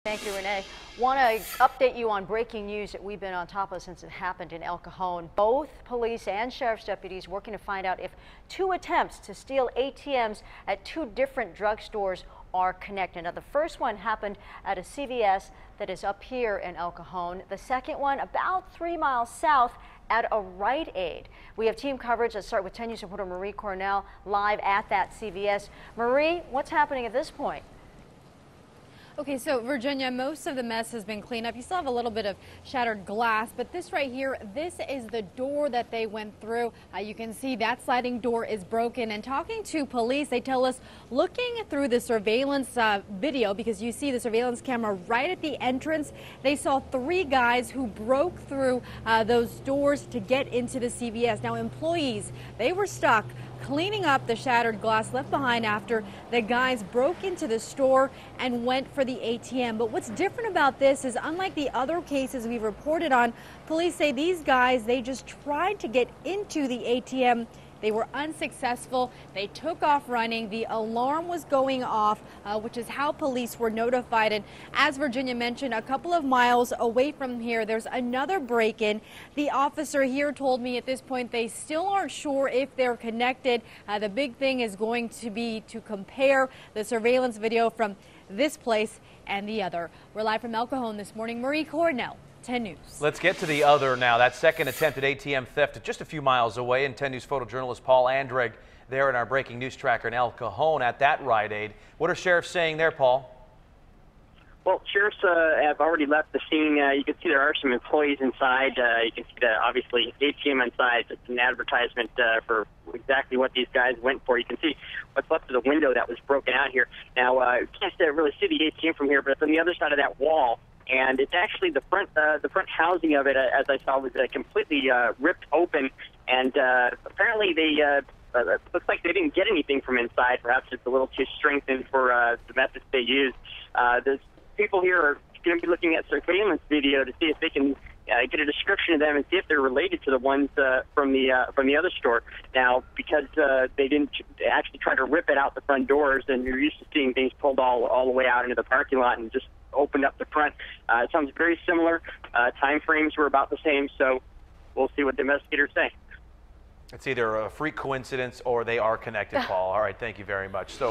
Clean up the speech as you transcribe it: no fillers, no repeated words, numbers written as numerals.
Thank you, Renee. Want to update you on breaking news that we've been on top of since it happened in El Cajon. Both police and sheriff's deputies working to find out if two attempts to steal ATMs at two different drugstores are connected. Now, the first one happened at a CVS that is up here in El Cajon. The second one about 3 miles south at a Rite Aid. We have team coverage. Let's start with 10 News reporter Marie Cornell live at that CVS. Marie, what's happening at this point? Okay, so Virginia, most of the mess has been cleaned up. You still have a little bit of shattered glass, but this right here, this is the door that they went through. You can see that sliding door is broken. And talking to police, they tell us looking through the surveillance video, because you see the surveillance camera right at the entrance, they saw 3 guys who broke through those doors to get into the CVS. Now, employees, they were stuck cleaning up the shattered glass left behind after the guys broke into the store and went for the ATM. But what's different about this is, unlike the other cases we've reported on, police say these guys, they just tried to get into the ATM. They were unsuccessful. They took off running. The alarm was going off, which is how police were notified. And as Virginia mentioned, a couple of miles away from here, there's another break-in. The officer here told me at this point they still aren't sure if they're connected. The big thing is going to be to compare the surveillance video from this place and the other. We're live from El Cajon this morning. Marie Cornell, 10 News. Let's get to the other now. That second attempted ATM theft just a few miles away, and 10 News photojournalist Paul Andreg there in our breaking news tracker in El Cajon at that Rite Aid. What are sheriffs saying there, Paul? Well, sheriffs have already left the scene. You can see there are some employees inside. You can see obviously ATM inside. It's an advertisement for exactly what these guys went for. You can see what's left of the window that was broken out here. Now, you can't really see the ATM from here, but it's on the other side of that wall. And it's actually the front housing of it, as I saw, was completely ripped open. And apparently they looks like they didn't get anything from inside. Perhaps it's a little too strengthened for the methods they use. There's people here are going to be looking at surveillance video to see if they can get a description of them and see if they're related to the ones from the other store. Now, because they didn't actually try to rip it out the front doors, and you're used to seeing things pulled all the way out into the parking lot and just opened up the front. It sounds very similar. Time frames were about the same, so we'll see what the investigators say. It's either a freak coincidence or they are connected, Paul. All right, thank you very much. So.